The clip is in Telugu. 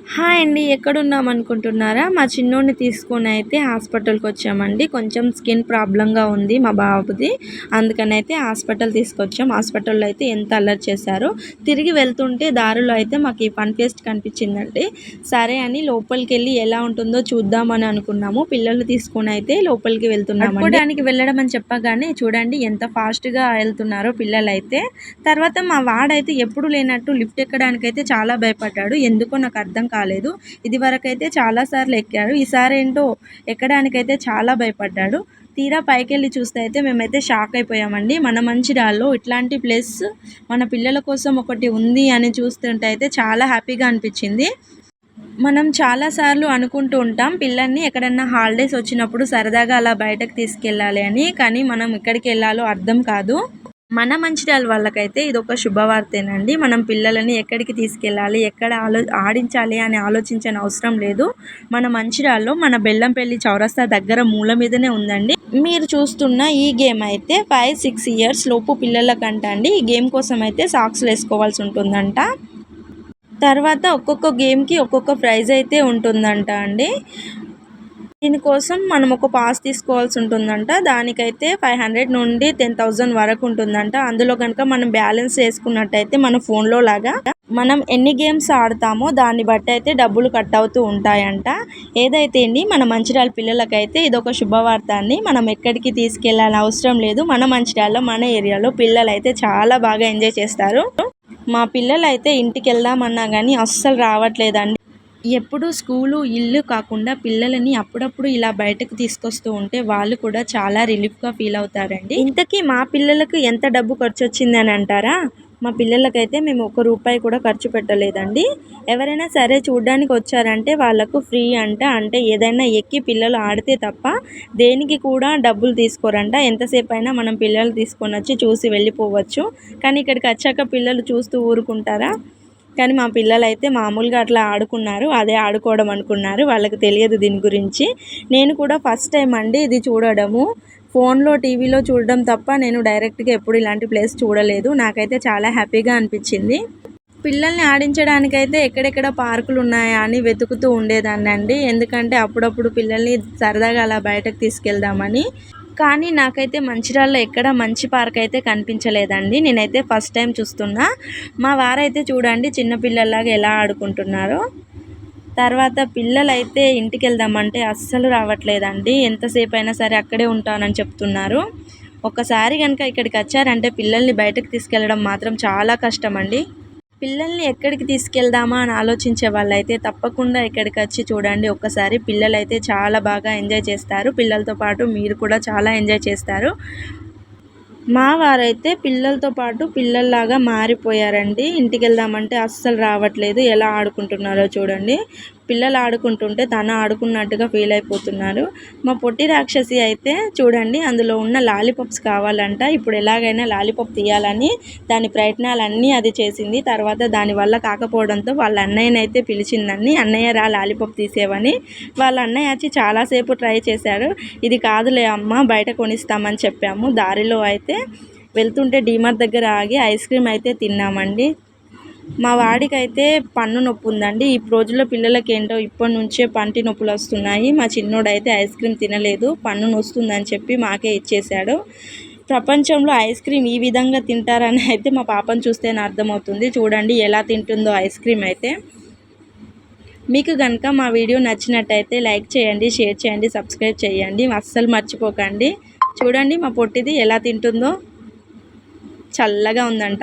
హాయ్ అండి. ఎక్కడున్నాం అనుకుంటున్నారా? మా చిన్నోడిని తీసుకొని అయితే హాస్పిటల్‌కి వచ్చామండి. కొంచెం స్కిన్ ప్రాబ్లమ్‌గా ఉంది మా బాబుది. అందుకనైతే హాస్పిటల్ తీసుకొచ్చాం. హాస్పిటల్‌లో అయితే ఎంత అల్లరి చేశారో. తిరిగి వెళ్తుంటే దారిలో అయితే మాకు ఈ ఫన్ ఫెస్ట్ కనిపించిందండి. సరే అని లోపలికెళ్ళి ఎలా ఉంటుందో చూద్దామని అనుకున్నాము. పిల్లల్ని తీసుకొని అయితే లోపలికి వెళ్తున్నామండి. ఆడుకోవడానికి వెళ్ళడం అని చెప్పగానే చూడండి ఎంత ఫాస్ట్‌గా వెళ్తున్నారో పిల్లలైతే. తర్వాత మా వాడైతే ఎప్పుడు లేనట్టు లిఫ్ట్ ఎక్కడానికైతే చాలా భయపడ్డాడు. ఎందుకో నాకు అర్థం కాలేదు. ఇదివరకైతే చాలా సార్లు ఎక్కాడు. ఈసారి ఏంటో ఎక్కడానికైతే చాలా భయపడ్డాడు. తీరా పైకెళ్ళి చూస్తే అయితే మేమైతే షాక్ అయిపోయామండి. మన మంచిర్యాలలో ఇట్లాంటి ప్లేస్ మన పిల్లల కోసం ఒకటి ఉంది అని చూస్తుంటే అయితే చాలా హ్యాపీగా అనిపించింది. మనం చాలా సార్లు అనుకుంటూ ఉంటాం పిల్లల్ని ఎక్కడన్నా హాలిడేస్ వచ్చినప్పుడు సరదాగా అలా బయటకు తీసుకెళ్ళాలి అని. కానీ మనం ఎక్కడికి వెళ్ళాలో అర్థం కాదు. మన మంచిర్యాల వాళ్ళకైతే ఇదొక శుభవార్తేనండి. మనం పిల్లలని ఎక్కడికి తీసుకెళ్ళాలి, ఎక్కడ ఆడించాలి అని ఆలోచించని అవసరం లేదు. మన మంచిర్యాలలో మన బెల్లంపల్లి చౌరస్తా దగ్గర మూల మీదనే ఉందండి. మీరు చూస్తున్న ఈ గేమ్ అయితే 5-6 ఇయర్స్ లోపు పిల్లలకంట అండి. ఈ గేమ్ కోసం అయితే సాక్స్‌లు వేసుకోవాల్సి ఉంటుందంట. తర్వాత ఒక్కొక్క గేమ్‌కి ఒక్కొక్క ప్రైజ్ అయితే ఉంటుందంట అండి. దీనికోసం మనం ఒక పాస్ తీసుకోవాల్సి ఉంటుందంట. దానికైతే 500 నుండి 10,000 వరకు ఉంటుందంట. అందులో కనుక మనం బ్యాలెన్స్ చేసుకున్నట్టయితే మన ఫోన్‌లో లాగా మనం ఎన్ని గేమ్స్ ఆడతామో దాన్ని బట్టి అయితే డబ్బులు కట్ అవుతూ ఉంటాయంట. ఏదైతే అండి మన మంచిర్యాల పిల్లలకైతే ఇదొక శుభవార్త అండి. మనం ఎక్కడికి తీసుకెళ్ళాల్సిన అవసరం లేదు. మన మంచిర్యాలలో మన ఏరియాలో పిల్లలైతే చాలా బాగా ఎంజాయ్ చేస్తారు. మా పిల్లలైతే ఇంటికెళ్దామన్నా గానీ అస్సలు రావట్లేదండి. ఎప్పుడూ స్కూలు, ఇల్లు కాకుండా పిల్లలని అప్పుడప్పుడు ఇలా బయటకు తీసుకొస్తూ ఉంటే వాళ్ళు కూడా చాలా రిలీఫ్‌గా ఫీల్ అవుతారండి. ఇంతకీ మా పిల్లలకు ఎంత డబ్బు ఖర్చొచ్చిందని అంటారా? మా పిల్లలకైతే మేము ఒక్క రూపాయి కూడా ఖర్చు పెట్టలేదండి. ఎవరైనా సరే చూడ్డానికి వచ్చారంటే వాళ్ళకు ఫ్రీ అంట. అంటే ఏదైనా ఎక్కి పిల్లలు ఆడితే తప్ప దేనికి కూడా డబ్బులు తీసుకోరంట. ఎంతసేపైనా మనం పిల్లలు తీసుకొనొచ్చి చూసి వెళ్ళిపోవచ్చు. కానీ ఇక్కడికి వచ్చాక పిల్లలు చూస్తూ ఊరుకుంటారా? కానీ మా పిల్లలైతే మామూలుగా అట్లా ఆడుకున్నారు. అదే ఆడుకోవడం అనుకున్నారు. వాళ్ళకి తెలియదు దీని గురించి. నేను కూడా ఫస్ట్ టైం అండి ఇది చూడడము. ఫోన్‌లో, టీవీలో చూడడం తప్ప నేను డైరెక్ట్‌గా ఎప్పుడు ఇలాంటి ప్లేస్ చూడలేదు. నాకైతే చాలా హ్యాపీగా అనిపించింది. పిల్లల్ని ఆడించడానికైతే ఎక్కడెక్కడ పార్కులు ఉన్నాయా అని వెతుకుతూ ఉండేదాన్నండి. ఎందుకంటే అప్పుడప్పుడు పిల్లల్ని సరదాగా అలా బయటకు తీసుకెళ్దామని. కానీ నాకైతే మంచిర్యాలలో ఎక్కడ మంచి పార్క్ అయితే కనిపించలేదండి. నేనైతే ఫస్ట్ టైం చూస్తున్నా. మా వారైతే చూడండి చిన్న పిల్లల్లాగా ఎలా ఆడుకుంటున్నారో. తర్వాత పిల్లలైతే ఇంటికెళ్దామంటే అస్సలు రావట్లేదండి. ఎంతసేపు అయినా సరే అక్కడే ఉంటానని చెప్తున్నారు. ఒక్కసారి కనుక ఇక్కడికి వచ్చారంటే పిల్లల్ని బయటకు తీసుకెళ్ళడం మాత్రం చాలా కష్టమండి. పిల్లల్ని ఎక్కడికి తీసుకెళ్దామా అని ఆలోచించే వాళ్ళైతే తప్పకుండా ఇక్కడికి వచ్చి చూడండి ఒక్కసారి. పిల్లలైతే చాలా బాగా ఎంజాయ్ చేస్తారు. పిల్లలతో పాటు మీరు కూడా చాలా ఎంజాయ్ చేస్తారు. మా వారైతే పిల్లలతో పాటు పిల్లల్లాగా మారిపోయారండి. ఇంటికెళ్దామంటే అస్సలు రావట్లేదు. ఎలా ఆడుకుంటున్నారో చూడండి. పిల్లలు ఆడుకుంటుంటే తను ఆడుకున్నట్టుగా ఫీల్ అయిపోతున్నారు. మా పొట్టి రాక్షసి అయితే చూడండి అందులో ఉన్న లాలీపాప్స్ కావాలంట. ఇప్పుడు ఎలాగైనా లాలీపాప్ తీయాలని దాని ప్రయత్నాలన్నీ అది చేసింది. తర్వాత దానివల్ల కాకపోవడంతో వాళ్ళ అన్నయ్యనైతే పిలిచిందండి. అన్నయ్య రా లాలీపాప్ తీసేవని. వాళ్ళ అన్నయ్య వచ్చి చాలాసేపు ట్రై చేశారు. ఇది కాదులే అమ్మ బయట కొనిస్తామని చెప్పాము. దారిలో అయితే వెళ్తుంటే డీమార్ట్ దగ్గర ఆగి ఐస్ క్రీమ్ అయితే తిన్నామండి. మా వాడికైతే పన్ను నొప్పి ఉందండి. ఈ రోజుల్లో పిల్లలకి ఏంటో ఇప్పటి నుంచే పంటి నొప్పులు వస్తున్నాయి. మా చిన్నోడైతే ఐస్ క్రీమ్ తినలేదు. పన్ను నొస్తుందని చెప్పి మాకే ఇచ్చేశాడు. ప్రపంచంలో ఐస్ క్రీమ్ ఈ విధంగా తింటారని అయితే మా పాపను చూస్తేనే అర్థమవుతుంది. చూడండి ఎలా తింటుందో ఐస్ క్రీమ్ అయితే. మీకు కనుక మా వీడియో నచ్చినట్టయితే లైక్ చేయండి, షేర్ చేయండి, సబ్స్క్రైబ్ చేయండి. అస్సలు మర్చిపోకండి. చూడండి మా పొట్టిది ఎలా తింటుందో. చల్లగా ఉందంట.